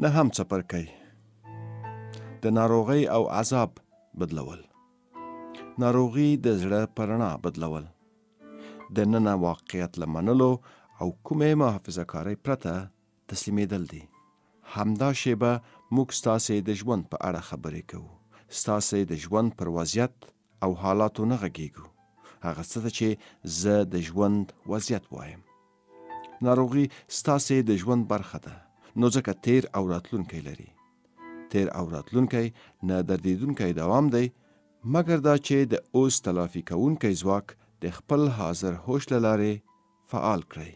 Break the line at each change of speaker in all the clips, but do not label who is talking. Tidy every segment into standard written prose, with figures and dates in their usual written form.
نه هم څپرکی. د ناروغۍ او عذاب بدلول. ناروغي د زړه په رڼا بدلول. د ننه واقعیت له منلو او کومې محافظه کارۍ پرته تسلیمېدل دي. همدا شیبه موږ ستاسې د ژوند په اړه خبرې کوو. ستاسې د ژوند پر وضعیت او حالاتو نه غږیږو. هغه څه ته چې زه د ژوند وضعیت وایم. ناروغي ستاسې د ژوند برخه ده، نو ځکه تیر او راتلونکی لري. تیر او راتلونکی نه دردیدونکی دوام دی، مګر دا چې د اوس تلافي کوونکی ځواک د خپل حاضر هوش له لارې فعال کړئ.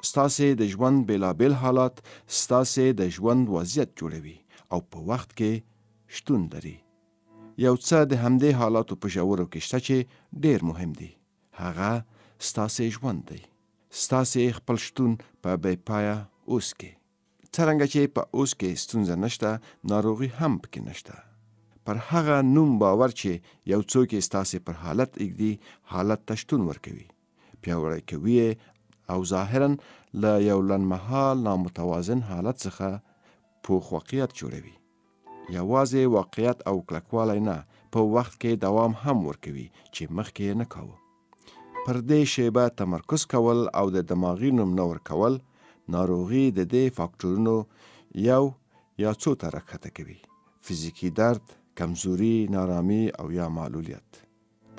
ستاسې د ژوند بیلابیل حالات ستاسې د ژوند وضعیت جوړوي او په وخت کې شتون لري. یو څه د همدې حالاتو په ژورو کې شته چې ډیر مهم دي. هغه ستاسې ژوند دی. ستاسې خپل شتون په بې پایه اوس کې. څرنګه چې په اوس کې ستونزه نشته، ناروغي هم پکې نشته. پر هغه نوم باور چې یو څوک یې ستاسې پر حالت ایږدي، حالت ته شتون ورکوي، پیاوړی کوي او ظاهراً له یو لنډمهال نامتوازن حالت څخه پوخ واقعیت جوړوي. یوازې واقعیت او کلکوالی نه، په وخت کې دوام هم ورکوي چې مخکې یې نه کاوه. پر دې شیبه تمرکز کول او د دماغي نوم نه ورکول ناروغي د دې فاکټورونو یو یا څو ته راښکته کوي: فزیکي درد، کمزوري، نارامي او یا معلولیت.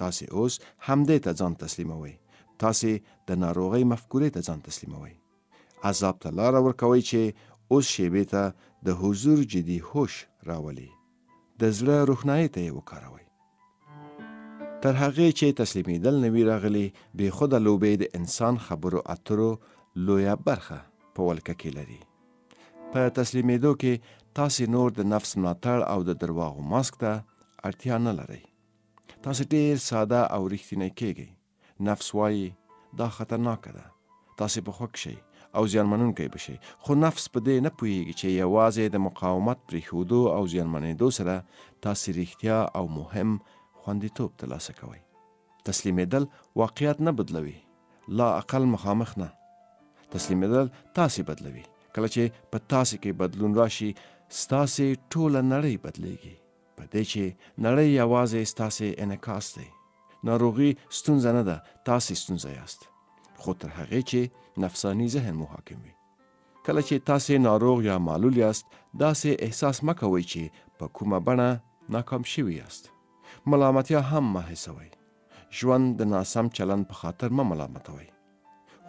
تاسې اوس همدې ته ځان تسلیموئ. تاسې د ناروغۍ مفکورې ته ځان تسلیموئ. عذاب ته لاره ورکوئ چې اوس شیبې ته د حضور جدي هوش راولي. د زړه روښنایۍ ته یې وکاروئ. تر هغې چې تسلیمېدل نه وي راغلي، بې خوده لوبې د انسان خبرو اترو لویه برخه په ولکه کې لري. په تسلیمېدو کې تاسې نور د نفس ملاتړ او د درواغو ماسک ته اړتیا نه لرئ. تاسې ډېر ساده او رښتینی کېږئ. نفس وایي دا خطرناکه ده، تاسې به خوږ شئ او زیانمنونکی به شئ، خو نفس په دې نه پوهیږي چې یوازې د مقاومت پرېښودو او زیانمنېدو سره تاسې رښتیا او مهم خوندیتوب ترلاسه کوئ. تسلیمېدل واقعیت نه بدلوي، لا اقل مخامخ نه. تسلیمېدل تاسې بدلوي. کله چې په تاسې کې بدلون راشي، ستاسې ټوله نړۍ بدلیږي. په دې چې نړۍ یوازې ستاسې انعکاس دی. ناروغي ستونزه نه ده، تاسې ستونزه یاست، خو تر هغې چې نفسانی ذهن مو حاکم وي. کله چې تاسې ناروغ یا معلول یاست، داسې احساس مه کوئ چې په کومه بڼه ناکام شوي یاست. ملامتیا هم مه حسوئ. ژوند د ناسم چلند په خاطر مه ملامتوئ،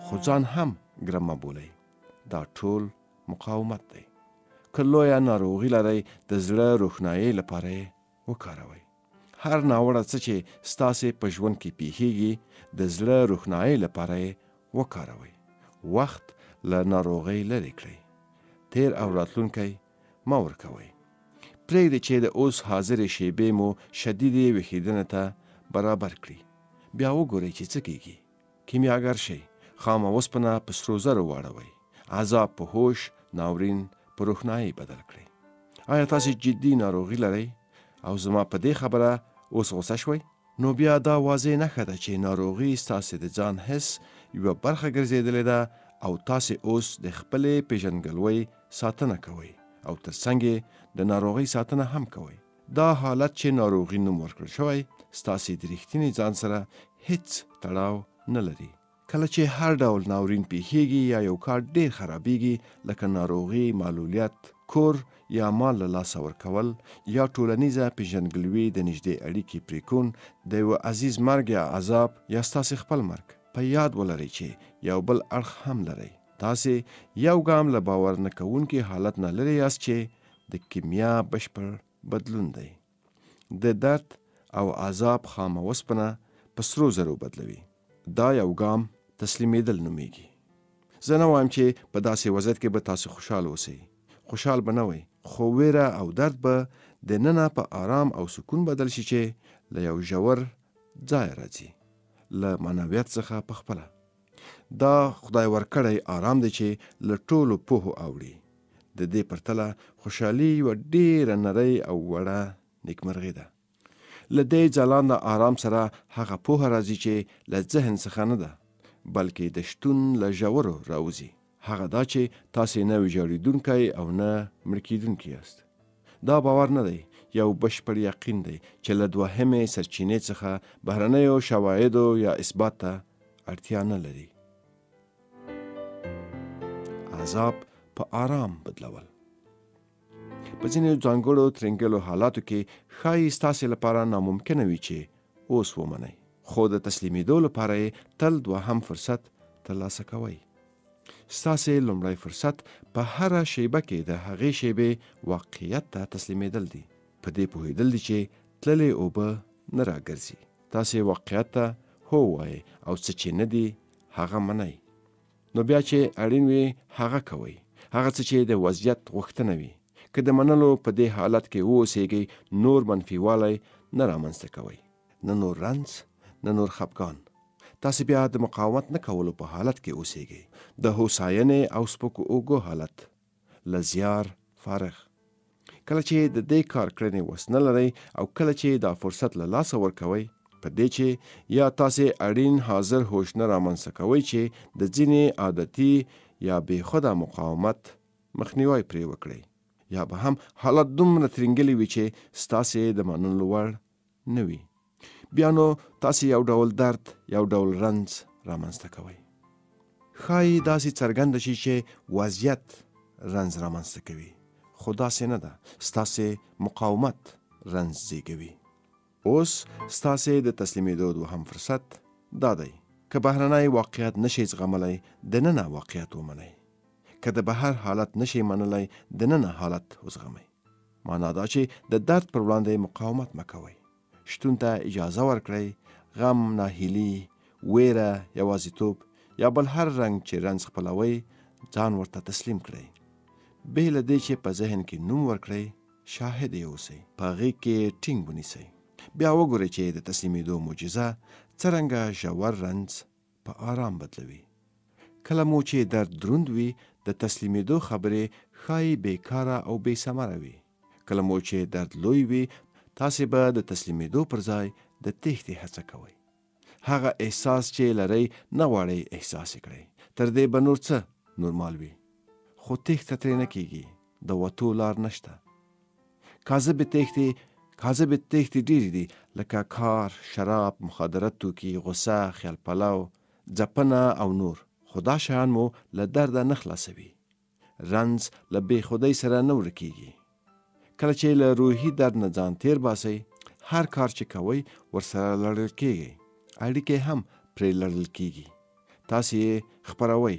خو ځان هم ګرم مه بولئ. دا ټول مقاومت دی. که لویه ناروغي لرئ، د زړه روښنایۍ لپاره یې وکاروئ. هر ناوړه څه چې ستاسې په ژوند کې پیښیږي، د زړه روښنایۍ لپاره یې وکاروئ. وخت له ناروغۍ لرې کړئ. تیر او راتلونکی مه ورکوئ. پرېږدئ چې د اوس حاضرې شیبې مو شدیدې وښیدنې ته برابر کړي. بیا وګورئ چې څه کېږي. کیمیاګر شئ. خامه اوسپنه په سرو زرو واړوئ. عذاب په هوش، ناورین په روښنایۍ بدل کړئ. آیا تاسې جدي ناروغي لرئ او زما په دې خبره اوس غوسه شوئ؟ نو بیا دا واضح نښه ده چې ناروغي ستاسې د ځان حس یوه برخه ګرځېدلې ده او تاسې اوس د خپلې پیژندګلوۍ ساتنه کوئ او ترڅنګ یې د ناروغۍ ساتنه هم کوئ. دا حالت چې ناروغي نوم ورکړل شوی، ستاسې د رښتیني ځان سره هیڅ تړاو نه لري. کله چې هر ډول ناورین پیښیږي یا یو کار ډیر خرابیږي، لکه ناروغي، معلولیت، کور یا مال له لاسه ورکول یا ټولنیزه پیژندګلوي د نږدې اړیکې پرېکون، د یو عزیز مرګ یا عذاب یا ستاسې خپل مرګ، په یاد ولرئ چې یو بل اړخ هم لرئ. تاسې یو ګام له باور نه کوونکي حالت نه لرې یاست چې د کیمیا بشپړ بدلون دی. د درد او عذاب خامه اوسپنه په سرو زرو بدلوي. دا یو ګام تسلیمېدل نومیږي. زه نه وایم چې په داسې وضعیت کې به تاسو خوشحال اوسئ. خوشحال به نه وئ، خو ویره او درد به د ننه په آرام او سکون بدل شي چې له یو ژور ځای راځي، له معنویت څخه په خپله. دا خدای ورکړی آرام دی چې له ټولو پوهو اوړي. د دې پرتله خوشحالي یوه ډېره نرۍ او وړه نیکمرغي ده. له دې ځلانده آرام سره هغه پوهه راځي چې له ذهن څخه نه ده، بلکې د شتون له ژورو راوځي. هغه دا چې تاسې نه ویجاړېدونکی او نه مړ کېدونکي یاست. دا باور نه دی، یو بشپړ یقین دی چې له دوهمې سرچینې څخه بهرنیو شواهدو یا اثبات ته اړتیا نه لري. عذاب په آرام بدلول. په ځینې ځانګړو ترنګلو حالاتو کې ښایي ستاسې لپاره ناممکنه وي چې اوس ومنئ، خو د تسلیمېدو لپاره یې تل دوهم فرصت ترلاسه کوئ. ستاسې لومړی فرصت په هره شیبه کې د هغې شیبې واقعیت ته تسلیمېدل دي، په دې پوهېدل دي چې تللې اوبه نه راګرځي. تاسې واقعیت ته هو وایئ او څه چې نه دي هغه منئ. نو بیا چې اړین وي هغه کوئ، هغه څه چې د وضعیت غوښتنه وي. که د منلو په دې حالت کې واوسیږئ، نور منفیوالی نه رامنځته کوئ، نه نور رنځ، نه نور خفګان. تاسې بیا د مقاومت نه کولو په حالت کې اوسیږئ، د هوساینې او سپکو اوږو حالت، له زیار فارغ. کله چې د دې کار کړنې وس نه لرئ او کله چې دا فرصت له لاسه ورکوئ، په دې چې یا تاسې اړین حاضر هوش نه رامنځته کوئ چې د ځینې عادتي یا بې خوده مقاومت مخنیوی پرې وکړئ، یا به هم حالت دومره ترنګلی وي چې ستاسې د منلو وړ نه وي. بیا نو تاسې یو ډول درد، یو ډول رنځ رامنځته کوئ. ښایي داسې څرګنده شي چې وضعیت رنځ رامنځته کوي، خو داسې نه ده. ستاسې مقاومت رنځ زیږوي. اوس ستاسې د تسلیمېدو دوهم فرصت دا دی: که بهرنی واقعیت نشئ زغملی، دننه واقعیت ومنئ. که د بهر حالت نشئ منلی، دننه حالت وزغمئ. معنا دا چې د درد پر وړاندې مقاومت مه کوئ. شتون ته اجازه ورکړئ. غم، ناهیلي، ویره، یوازیتوب یا بل هر رنګ چې رنځ خپلوئ، ځان ورته تسلیم کړئ. بې له دې چې په ذهن کې نوم ورکړئ، شاهد یې اوسئ، په هغې کې ټینګ ونیسئ. بیا وګورئ چې د تسلیمېدو معجزه څرنګه ژور رنځ په آرام بدلوي. کله مو چې درد دروند وي، د تسلیمېدو خبرې ښایي بیکاره او بې ثمره وي. کله مو چې درد لوی وي، تاسې به د تسلیمېدو پر ځای د تېښتې هڅه کوئ. هغه احساس چې لرئ نه غواړئ احساس کړئ. تر دې به نور څه نورمال وي، خو تېښته ترې نه کېږي. د وتو لار نشته. کاذبې تېښتې ډېرې دي، لکه کار، شراب، مخدرات توکي، غصه، خیال پلو، ځپنه او نور. خو دا شیان مو له درده نه خلاصوي. رنځ له بې خودۍ سره نه ورکېږي. کله چې له روحي درد نه ځان تیر باسئ، هر کار چې کوئ ورسره لړل کېږئ. اړیکې هم پرې لړل کېږي. تاسې یې خپروئ،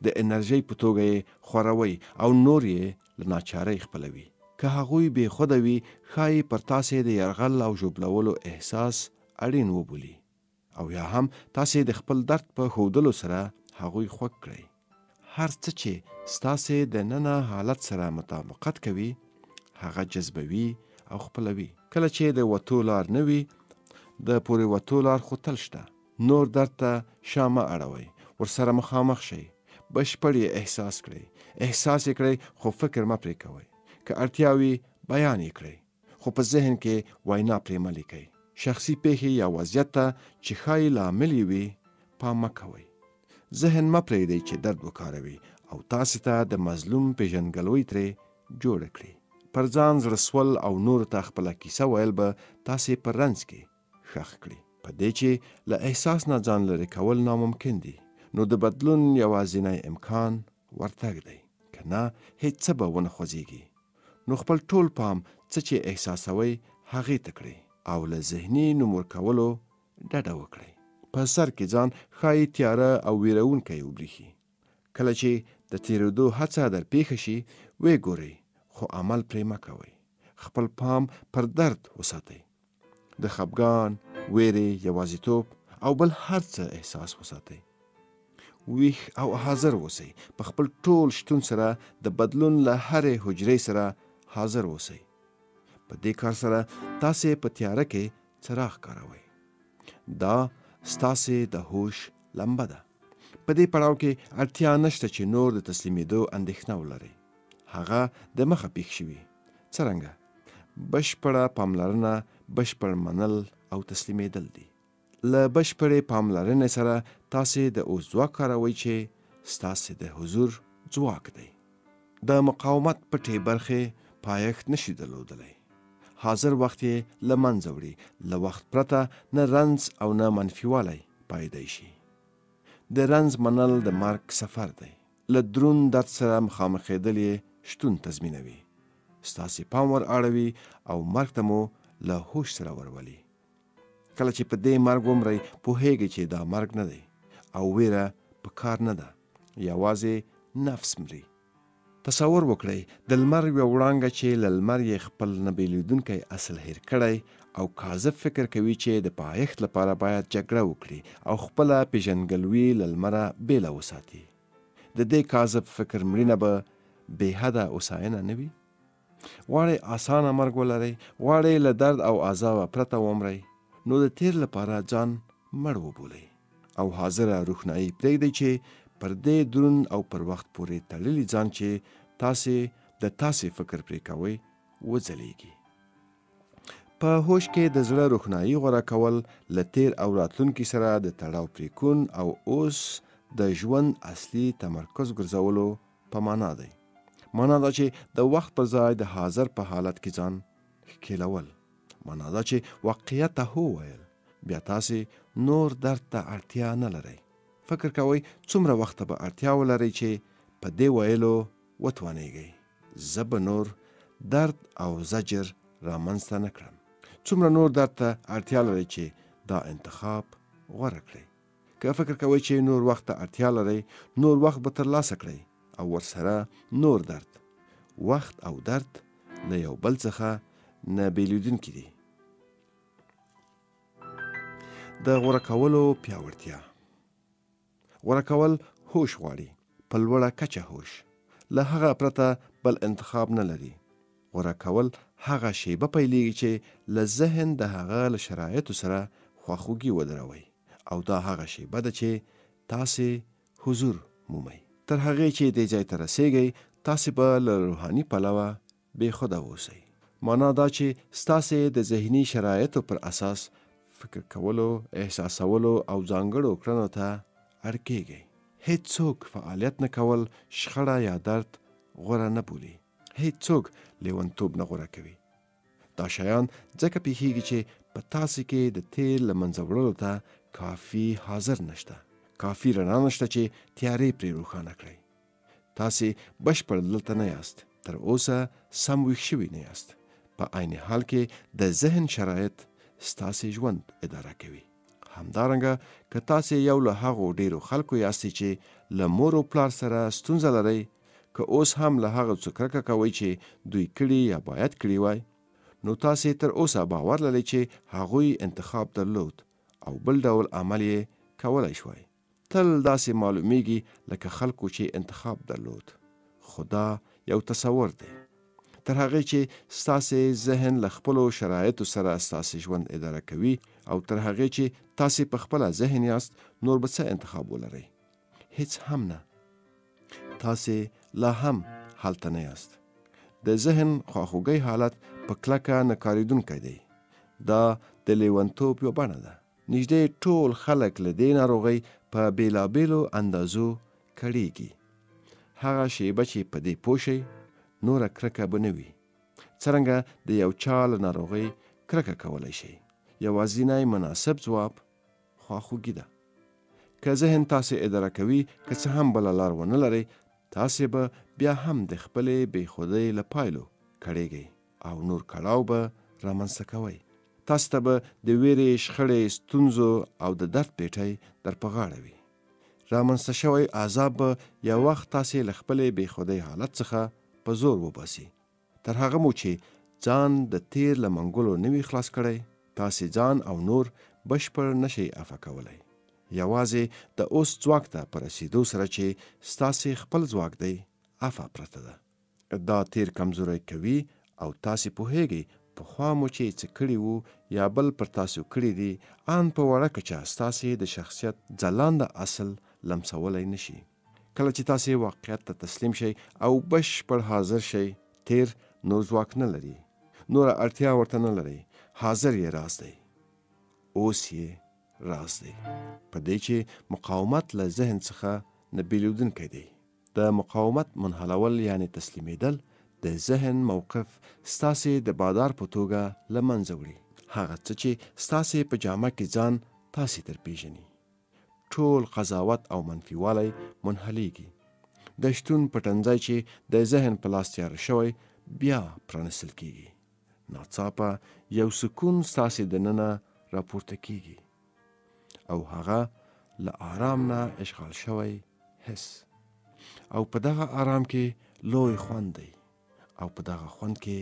د انرژۍ په توګه یې خوروئ او نور یې له ناچارۍ خپلوي. که هغوی بې خوده وي، ښایي پر تاسې د یرغل او ژوبلولو احساس اړین وبولي، او یا هم تاسې د خپل درد په ښودلو سره هغوی خوږ کړئ. هر څه چې ستاسې د ننه حالت سره مطابقت کوي، هغه جذبوي او خپلوي. کله چې د وتو لار نه وي، د پورې وتو لار خو تل شته. نور درد ته شا مه اړوئ، ورسره مخامخ شئ، بشپړ یې احساس کړئ. احساس یې کړئ، خو فکر مه پرې کوئ. که اړتیا وي بیان یې کړئ، خو په ذهن کې وینا پرې مه لیکئ. شخصي پیښې یا وضعیت ته چې ښایي لامل یې وي پام مه کوئ. ذهن مه پرېږدئ چې درد وکاروي او تاسې ته د مظلوم پیژندګلوي ترې جوړه کړي. پر ځان زړه سول او نورو ته خپله کیسه ویل به تاسې په رنځ کې ښخ کړي. په دې چې له احساس نه ځان لرې کول ناممکن دي، نو د بدلون یوازینی امکان ورتګ دی. که نه، هیڅ څه به ونه خوځېږي. نو خپل ټول پام څه چې احساسوئ هغې ته کړئ او له ذهني نوم ورکولو ډډه وکړئ. په سر کې ځان ښایي تیاره او ویرونکی وبریښي. کله چې د تېرېدو هڅه در پیښه شي، ویې ګورئ، خو عمل پرې مه کوئ. خپل پام پر درد وساتئ. د خفګان، ویرې، یوازیتوب او بل هر څه احساس وساتئ. ویښ او حاضر اوسئ. په خپل ټول شتون سره د بدلون له هرې حجرې سره حاضر اوسئ. په دې کار سره تاسې په تیاره کې څراغ کاروئ. دا ستاسې د هوش لمبه ده. په دې پړاو کې اړتیا نشته چې نور د تسلیمېدو اندېښنه ولرئ. هغه د مخه پېښ شوي. څرنګه؟ بشپړه پاملرنه، بشپړ منل او تسلیمېدل دي. له بشپړې پاملرنې سره تاسې د اوس ځواک کاروئ چې ستاسې د حضور ځواک دی. د مقاومت پټې برخې پایښت نشي درلودلی. حاضر وخت یې له منځه وړي. له وخت پرته نه رنځ او نه منفیوالی پایدی شي. د رنځ منل د مرګ سفر دی. له دروند درد سره مخامخېدل یې شتون تضمینوي. ستاسې پام ور اړوي او مرګ ته مو له هوش سره ورولي. کله چې په دې مرګ ومرئ پوهیږئ چې دا مرګ نه دی او ویره په کار نه ده. یوازې نفس مري. تصور وکړئ د لمر یوه وړانګه چې له لمر یې خپل نه بیلیدونکی اصل هیر کړی او کاذب فکر کوي چې د پایښت لپاره باید جګړه وکړي او خپله پیژندګلوي له لمره بیله وساتي. د دې کاذب فکر مړینه به بې حده هوساینه نه وي؟ غواړئ اسانه مرګ ولرئ؟ غواړئ له درد او عذابه پرته ومرئ؟ نو د تیر لپاره ځان مړ وبولئ او حاضره روښنایي پرېږدئ چې پر دې دروند او پر وخت پورې تړلي ځان چې تاسې د تاسې فکر پرې کوئ وځلیږي. په هوش کې د زړه روښنایي غوره کول له تیر او راتلونکي سره د تړاو پرېکون او اوس د ژوند اصلي تمرکز ګرځولو په معنا دی. معنا دا چې د وخت پر ځای د حاضر په حالت کې ځان ښکېلول. معنا دا چې واقعیت ته هو ویل. بیا تاسې نور درد ته اړتیا نه لرئ. فکر کوئ څومره وخت به اړتیا ولرئ چې په دې ویلو وتوانیږئ زه به نور درد او زجر رامنځته نه کړم. څومره نور درد ته اړتیا لرئ چې دا انتخاب غوره کړئ. که فکر کوئ چې نور وخت ته اړتیا لرئ نور وخت به ترلاسه کړئ او ورسره نور درد. وخت او درد له یو بل څخه نه بیلیدونکي دي. د غوره کولو پیاوړتیا. غوره کول هوش غواړي. په لوړه کچه هوش. له هغه پرته بل انتخاب نه لري. غوره کول هغه شیبه پیلیږي چې له ذهن د هغه له شرایطو سره خواخوږي ودروي او دا هغه شیبه ده چې تاسې حضور مومئ. تر هغې چې دې ځای ته رسیږئ تاسې به له روحاني پلوه بې خوده اوسئ. معنا دا چې ستاسې د ذهني شرایطو پر اساس فکر کولو، احساسولو او ځانګړو کړنو ته اړ کېږئ. هیڅوک فعالیت نه کول شخړه یا درد غوره نه بولي. هیڅوک لیونتوب نه غوره کوي. دا شیان ځکه پیښیږي چې په تاسې کې د تیر له منځه وړلو ته کافي حاضر نشته. کافي رڼا نشته چې تیارې پرې روښانه کړئ. تاسې بشپړ دلته نه یاست. تر اوسه سم ویښ شوي نه یاست. په عین حال کې د ذهن شرایط ستاسې ژوند اداره کوي. همدارنګه که تاسې یو له هغو ډیرو خلکو یاستئ چې له مور او پلار سره ستونزه لرئ، که اوس هم له هغه څه کرکه کوئ چې دوی کړي یا باید کړي وای، نو تاسې تر اوسه باور لرئ چې هغوی انتخاب درلود او بل ډول عمل یې کولی شوای. تل داسې معلومیږي لکه خلکو چې انتخاب درلود. خو دا یو تصور دی. تر هغې چې ستاسې ذهن له خپلو شرایطو سره ستاسې ژوند اداره کوي او تر هغې چې تاسې په خپله ذهن یاست نور به څه انتخاب ولرئ؟ هیڅ هم نه. تاسې لا هم هلته نه یاست. د ذهن خواخوږۍ حالت په کلکه نه کارېدونکی دی. دا د لیونتوب یوه بڼه ده. نږدې ټول خلک له دې ناروغۍ په بېلابېلو اندازو کړېږي. هغه شیبه چې په دې پوه شئ نوره کرکه به نه وي. څرنګه د یو چا له ناروغۍ کرکه کولی شئ؟ یوازینی مناسب ځواب خواخوږي ده. که ذهن تاسې اداره کوي، که څه هم بله لار ونه لرئ، تاسې به بیا هم د خپلې بې خودۍ له پایلو کړېږئ او نور کړاو به رامنځته کوئ. تاسې ته به د ویرې، شخړې، ستونزو او د درد پیټی در په غاړه وي. رامنځته شوی عذاب به یو وخت تاسې له خپلې بې خودۍ حالت څخه په زور وباسي. تر هغه مو چې ځان د تیر له منګولو نوي خلاص کړئ، تاسې ځان او نور بشپړ نشئ عفه کولی. یوازې د اوس ځواک ته په رسیدو سره چې ستاسې خپل ځواک دی، عفه پرته ده. دا تیر کمزوری کوي او تاسې پوهیږئ پخوا مو چې څه کړي وو یا بل پر تاسو کړي دي، ان په وړه کچه ستاسې د شخصیت ځلانده اصل لمسولی نشي. کله چې تاسې واقعیت ته تسلیم شئ او بشپړ حاضر شئ، تیر نور ځواک نه لري. نوره اړتیا ورته نه لرئ. حاضر یې راز دی. اوس یې راز دی. په دې چې مقاومت له ذهن څخه نه بیلیدونکی دی. د مقاومت منحلول یعنی تسلیمیدل د ذهن موقف ستاسې د بادار په توګه له منځه وړي. هغه څه چې ستاسې په جامه کې ځان تاسې در پیژني. ټول قضاوت او منفیوالی منحلیږي. د شتون پټنځی چې د ذهن په لاس تیاره شوی بیا پرانستل کیږي. ناڅاپه یو سکون ستاسې دننه راپورته کیږي او هغه له آرام نه اشغال شوی حس. او په دغه آرام کې لوی خوند دی او په دغه خوند کې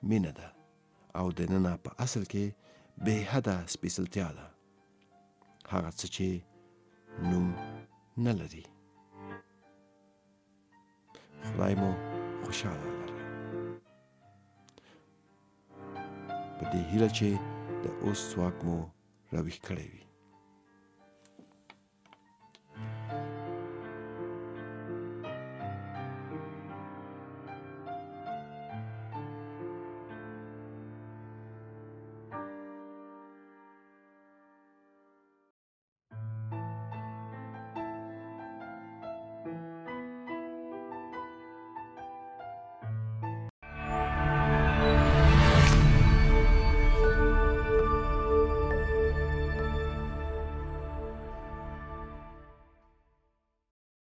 مینه ده او دننه په اصل کې بې حده سپېڅلتیا ده. هغه څه چې نوم نه لري. خدای مو خوشحاله لره. په دې هیله چې د اوس ځواک مو راویښ کړی وي.